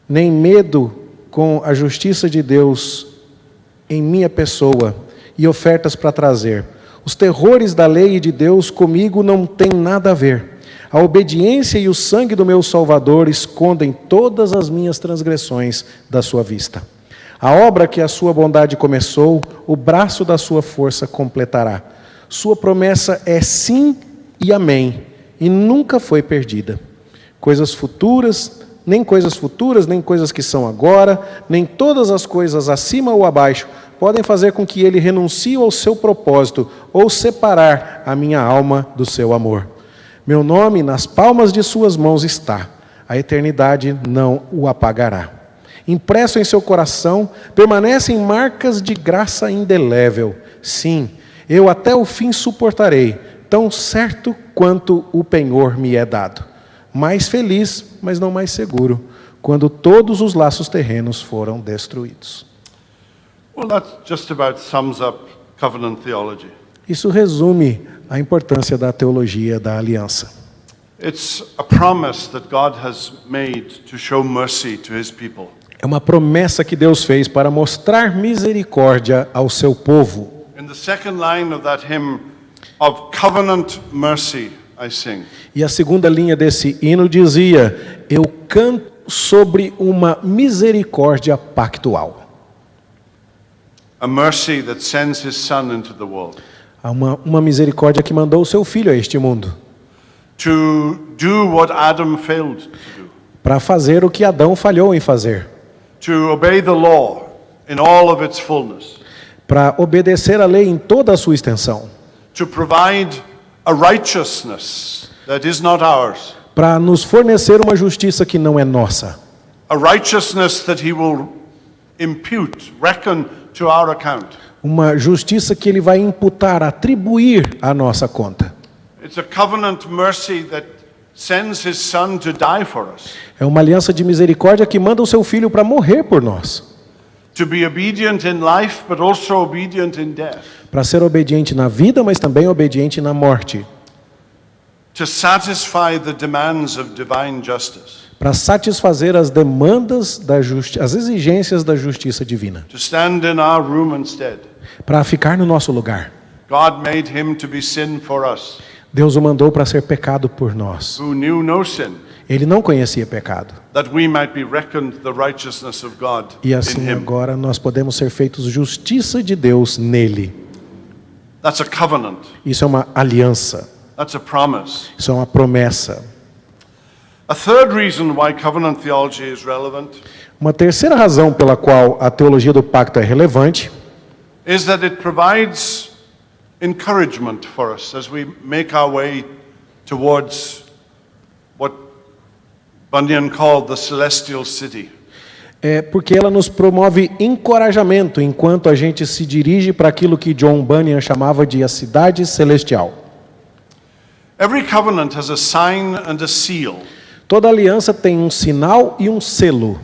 nem medo com a justiça de Deus em minha pessoa e ofertas para trazer. Os terrores da lei de Deus comigo não têm nada a ver. A obediência e o sangue do meu Salvador escondem todas as minhas transgressões da sua vista. A obra que a sua bondade começou, o braço da sua força completará. Sua promessa é sim e amém, e nunca foi perdida. Coisas futuras, nem coisas que são agora, nem todas as coisas acima ou abaixo, podem fazer com que ele renuncie ao seu propósito ou separar a minha alma do seu amor. Meu nome nas palmas de suas mãos está, a eternidade não o apagará. Impresso em seu coração, permanecem marcas de graça indelével. Sim, eu até o fim suportarei, tão certo quanto o penhor me é dado. Mais feliz, mas não mais seguro, quando todos os laços terrenos foram destruídos. Well, that just about sums up covenant theology. Isso resume a importância da teologia da aliança. It's a promise that God has made to show mercy to his people. É uma promessa que Deus fez para mostrar misericórdia ao seu povo. In the second line of that hymn, of covenant mercy I sing. E a segunda linha desse hino dizia: eu canto sobre uma misericórdia pactual. A mercy that sends his son into the world. Uma misericórdia que mandou o seu filho a este mundo. To do what Adam failed to do. Para fazer o que Adão falhou em fazer. To obey the law in all of its fullness. Para obedecer a lei em toda a sua extensão. To provide a righteousness that is not ours. Para nos fornecer uma justiça que não é nossa. A righteousness that he will impute, reckon to our account. Uma justiça que ele vai imputar, atribuir à nossa conta. It's a covenant mercy that sends his son to die for us. É uma aliança de misericórdia que manda o seu filho para morrer por nós. To be obedient in life, but also obedient in death. Para ser obediente na vida, mas também obediente na morte. To satisfy the demands of divine justice. Para satisfazer as demandas da as exigências da justiça divina. To stand in our room instead. Para ficar no nosso lugar. God made him to be sin for us. Deus o mandou para ser pecado por nós. Who knew no sin. Ele não conhecia pecado. That we might be reckoned the righteousness of God E assim in him. agora nós podemos ser feitos justiça de Deus nele. That's a covenant. Isso é uma aliança. That's a promise. Isso é uma promessa. A third reason why covenant theology is relevant Uma terceira razão pela qual a teologia do pacto é relevante is that it provides encouragement for us as we make our way towards what Bunyan called the celestial city. é porque ela nos promove encorajamento enquanto a gente se dirige para aquilo que John Bunyan chamava de a cidade celestial. Every covenant has a sign and a seal. Toda aliança tem um sinal e um selo.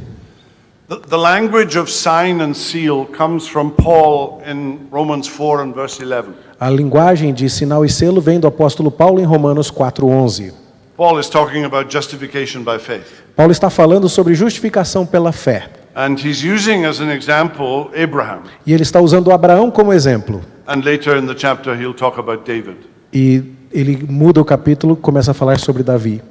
The language of sign and seal comes from Paul in Romans 4 and verse 11. A linguagem de sinal e selo vem do apóstolo Paulo em Romanos 4:11. Paul is talking about justification by faith. Paulo está falando sobre justificação pela fé. And he's using as an example Abraham. E ele está usando Abraão como exemplo. And later in the chapter he'll talk about David. E ele muda o capítulo, começa a falar sobre Davi.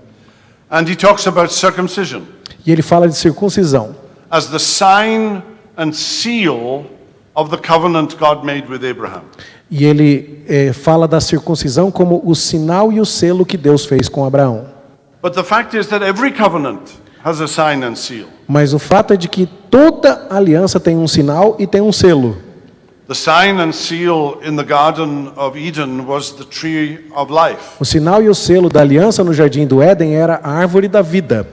And he talks about circumcision E ele fala de circuncisão as the sign and seal of the covenant God made with Abraham. E ele fala da circuncisão como o sinal e o selo que Deus fez com Abraão. But the fact is that every covenant has a sign and seal. Mas o fato é de que toda aliança tem um sinal e tem um selo. The sign and seal in the Garden of Eden was the tree of life. O sinal e o selo da aliança no Jardim do Éden era a árvore da vida.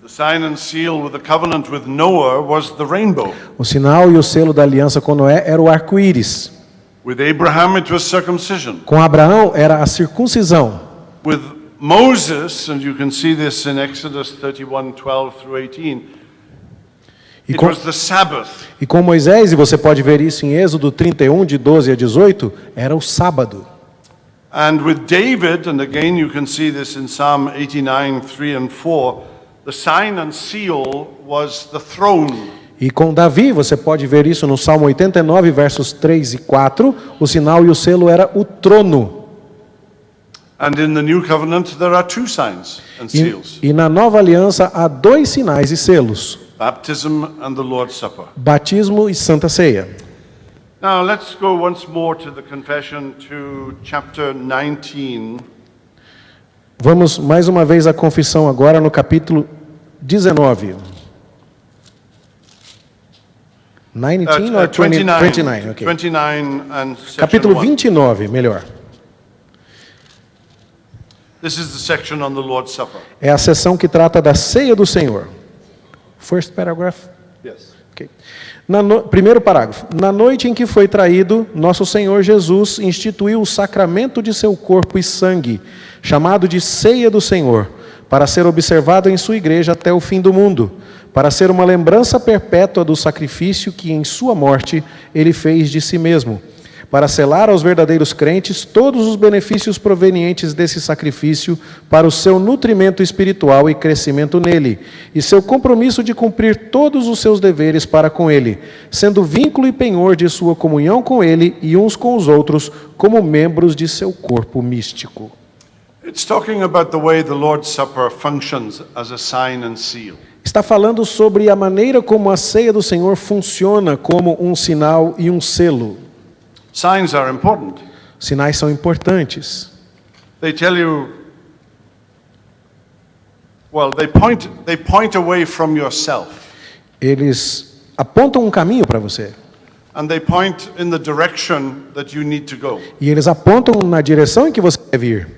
The sign and seal with the covenant with Noah was the rainbow. O sinal e o selo da aliança com Noé era o arco-íris. With Abraham it was circumcision. Com Abraão era a circuncisão. With Moses, and you can see this in Exodus 31:12 through 18, it was the Sabbath. E com Moisés, e você pode ver isso em Êxodo 31, de 12 a 18, era o sábado. And with David, and again you can see this in Psalm 89, 3 and 4, the sign and seal was the throne. E com Davi, você pode ver isso no Salmo 89, versos 3 e 4, o sinal e o selo era o trono. And in the New Covenant there are two signs and seals. E na nova aliança há dois sinais e selos: Baptism and the Lord's Supper. batismo e santa ceia. Now let's go once more to the confession to chapter 19. Vamos mais uma vez à confissão agora no capítulo 19. 19 ou 29? Okay. 29 and section Capítulo 1. 29, melhor. This is the section on the Lord's Supper. É a seção que trata da ceia do Senhor. First paragraph. Yes. Okay. Primeiro parágrafo. Na noite em que foi traído, nosso Senhor Jesus instituiu o sacramento de seu corpo e sangue, chamado de ceia do Senhor, para ser observado em sua igreja até o fim do mundo, para ser uma lembrança perpétua do sacrifício que em sua morte ele fez de si mesmo, para selar aos verdadeiros crentes todos os benefícios provenientes desse sacrifício para o seu nutrimento espiritual e crescimento nele, e seu compromisso de cumprir todos os seus deveres para com ele, sendo vínculo e penhor de sua comunhão com ele e uns com os outros, como membros de seu corpo místico. It's talking about the way the Lord's Supper functions as a sign and seal. Está falando sobre a maneira como a ceia do Senhor funciona como um sinal e um selo. Signs are important. Sinais são importantes. They tell you, well, they point away from yourself. Eles apontam um caminho para você. And they point in the direction that you need to go. E eles apontam na direção em que você deve ir.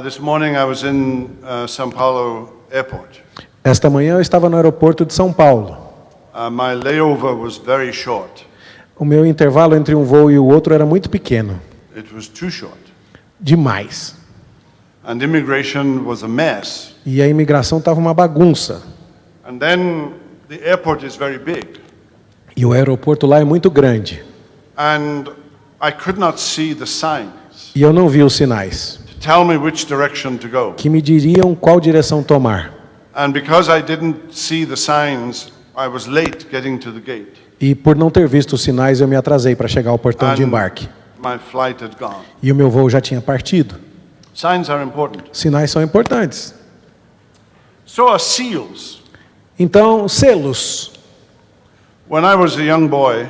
This morning I was in São Paulo airport. Esta manhã eu estava no aeroporto de São Paulo. My layover was very short. O meu intervalo entre um voo e o outro era muito pequeno. It was too short. Demais. And immigration was a mess. E a imigração estava uma bagunça. And then the airport is very big. E o aeroporto lá é muito grande. And I could not see the signs E eu não vi os sinais to tell me which direction to go. que me diriam qual direção tomar. And because I didn't see the signs, I was late getting to the gate. E por não ter visto os sinais, eu me atrasei para chegar ao portão de embarque. My flight had gone. E o meu voo já tinha partido. Signs are important. Sinais são importantes. So are seals. Então, selos. When I was a young boy,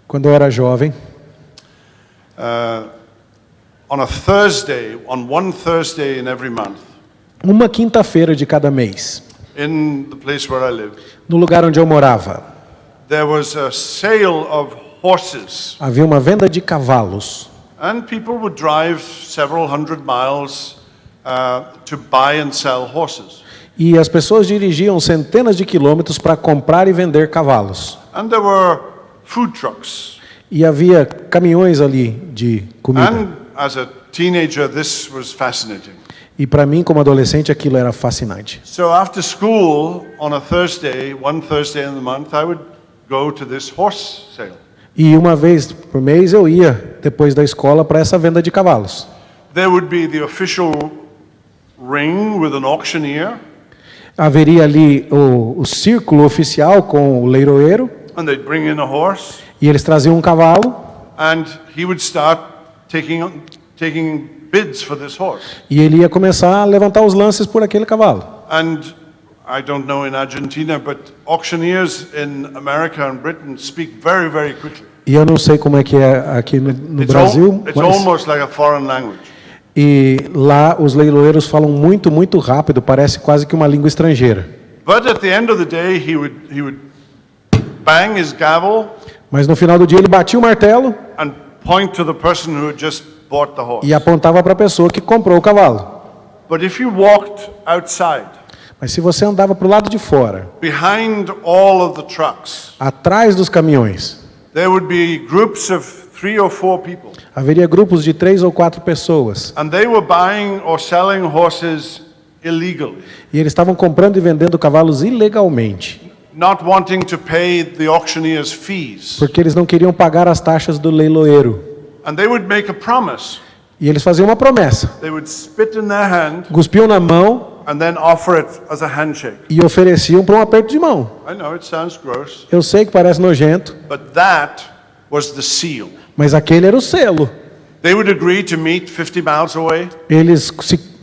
Quando eu era jovem, on a Thursday, on one Thursday in every month, uma quinta-feira de cada mês, in the place where I lived, no lugar onde eu morava, there was a sale of horses. havia uma venda de cavalos. And people would drive several hundred miles to buy and sell horses. E as pessoas dirigiam centenas de quilômetros para comprar e vender cavalos. And there were food trucks. E havia caminhões ali de comida. And as a teenager, this was fascinating. E para mim, como adolescente, aquilo era fascinante. So after school, on a Thursday, one Thursday in the month, I would go to this horse sale. E uma vez por mês eu ia, depois da escola, para essa venda de cavalos. There would be the official ring with an auctioneer, Haveria ali o círculo oficial com o leiloeiro, and they'd bring in a horse, e eles traziam um cavalo, and he would start taking bids for this horse. e ele ia começar a levantar os lances por aquele cavalo. And I don't know in Argentina, but auctioneers in America and Britain speak very, very quickly. E eu não sei como é que é aqui no Brasil, It's mas, almost like a foreign language. e lá os leiloeiros falam muito, muito rápido, parece quase que uma língua estrangeira. But at the end of the day, he would bang his gavel Mas no final do dia ele batia o martelo and point to the person who had just bought the horse. e apontava para a pessoa que comprou o cavalo. But if you walked outside, Mas se você andava para o lado de fora, behind all of the trucks, atrás dos caminhões, there would be groups of 3 or 4 people. haveria grupos de 3 ou 4 pessoas. And they were buying or selling horses illegally, E eles estavam comprando e vendendo cavalos ilegalmente, not wanting to pay the auctioneer's fees. porque eles não queriam pagar as taxas do leiloeiro. And they would make a promise. E eles faziam uma promessa. They would spit in their hand Cuspiam na mão and then offer it as a handshake. e ofereciam para um aperto de mão. I know it sounds gross, Eu sei que parece nojento, but that was the seal. mas aquele era o selo. They would agree to meet 50 miles away Eles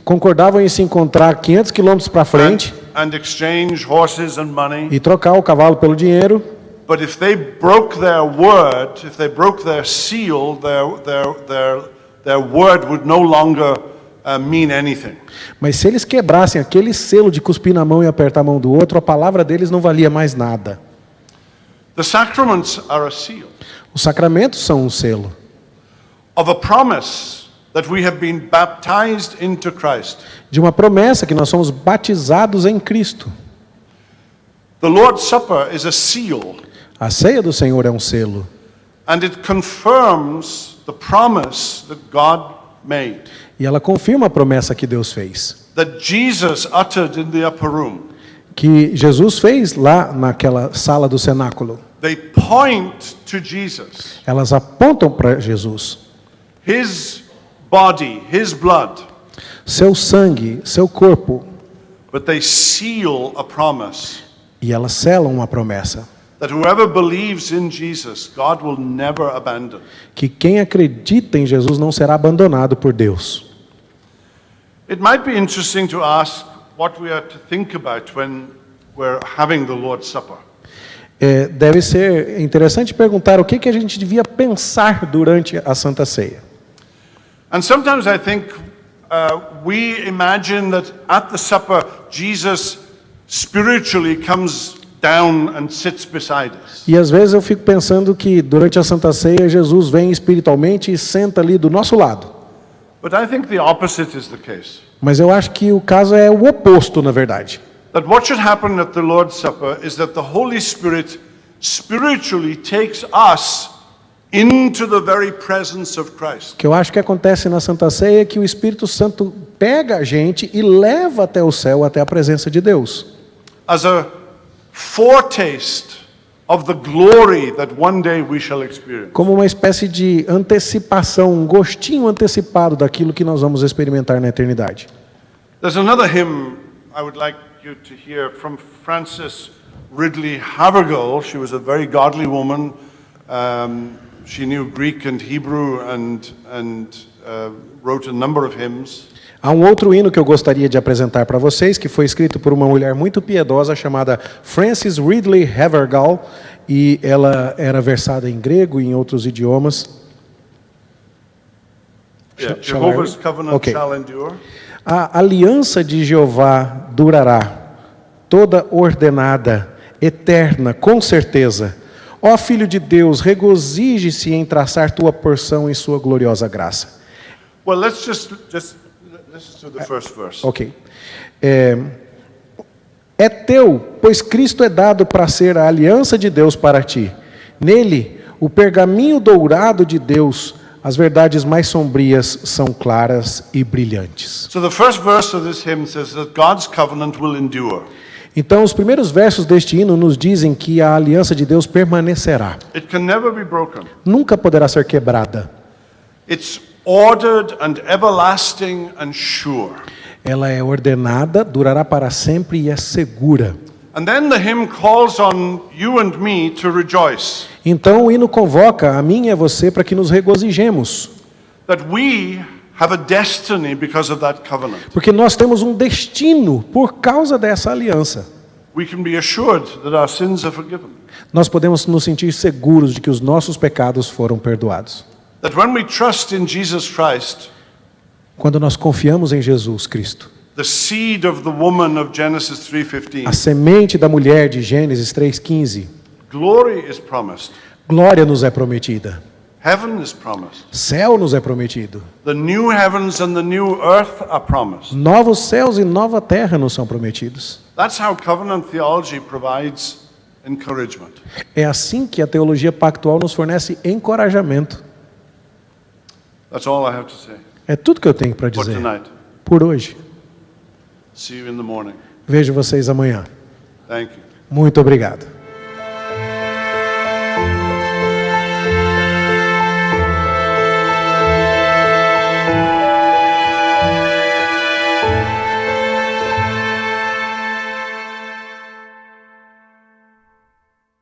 concordavam em se encontrar 500 quilômetros para frente and exchange horses and money. e trocar o cavalo pelo dinheiro. But if they broke their word, if they broke their seal, their word would no longer mean anything. Mas se eles quebrassem aquele selo de cuspir na mão e apertar a mão do outro, a palavra deles não valia mais nada. The sacraments are a seal Os sacramentos são um selo of a promise that we have been baptized into Christ. de uma promessa que nós somos batizados em Cristo. The Lord's Supper is a seal, A ceia do Senhor é um selo and it confirms the promise that God made, e ela confirma a promessa que Deus fez, that Jesus uttered in the upper room. que Jesus fez lá naquela sala do cenáculo. They point to Jesus, Elas apontam para Jesus. His body, His blood, Seu sangue, seu corpo, but they seal a promise e elas selam uma promessa, that whoever believes in Jesus, God will never abandon. que quem acredita em Jesus não será abandonado por Deus. It might be interesting to ask what we are to think about when we're having the Lord's Supper. Deve ser interessante perguntar o que a gente devia pensar durante a Santa Ceia. And sometimes I think we imagine that at the supper, Jesus spiritually comes down and sits beside us. E às vezes eu fico pensando que durante a Santa Ceia Jesus vem espiritualmente e senta ali do nosso lado. But I think the opposite is the case. Mas eu acho que o caso é o oposto, na verdade. That what should happen at the Lord's Supper is that the Holy Spirit spiritually takes us into the very presence of Christ. O que eu acho que acontece na Santa Ceia é que o Espírito Santo pega a gente e leva até o céu, até a presença de Deus. As a foretaste of the glory that one day we shall experience. Como uma espécie de antecipação, um gostinho antecipado daquilo que nós vamos experimentar na eternidade. There's another hymn I would like you to hear from Frances Ridley Havergal. She was a very godly woman. She knew Greek and Hebrew and wrote a number of hymns. Há um outro hino que eu gostaria de apresentar para vocês, que foi escrito por uma mulher muito piedosa chamada Frances Ridley Havergal, e ela era versada em grego e em outros idiomas. Yeah, Shall Jehovah's I read? covenant Okay. shall endure. A aliança de Jeová durará, toda ordenada, eterna, com certeza. Ó Filho de Deus, regozije-se em traçar tua porção em sua gloriosa graça. Well, let's do the first verse. Ok. É teu, pois Cristo é dado para ser a aliança de Deus para ti. Nele, o pergaminho dourado de Deus, as verdades mais sombrias são claras e brilhantes. So the first verse of this hymn says that God's covenant will endure. Então, os primeiros versos deste hino nos dizem que a aliança de Deus permanecerá. It can never be broken. Nunca poderá ser quebrada. It's ordered and everlasting and sure. Ela é ordenada, durará para sempre e é segura. And then the hymn calls on you and me to rejoice. Então, o hino convoca a mim e a você para que nos regozijemos. That we have a destiny because of that covenant. Porque nós temos um destino por causa dessa aliança. We can be assured that our sins are forgiven. Nós podemos nos sentir seguros de que os nossos pecados foram perdoados. That when we trust in Jesus Christ, Quando nós confiamos em Jesus Cristo, the seed of the woman of Genesis a 3:15, semente da mulher de Gênesis 3:15, glory is promised. glória nos é prometida. Heaven is promised. Céu nos é prometido. The new heavens and the new earth are promised. Novos céus e nova terra nos são prometidos. That's how covenant theology provides encouragement. É assim que a teologia pactual nos fornece encorajamento. That's all I have to say É tudo que eu tenho para for dizer tonight. por hoje. See you in the morning. Vejo vocês amanhã. Thank you. Muito obrigado.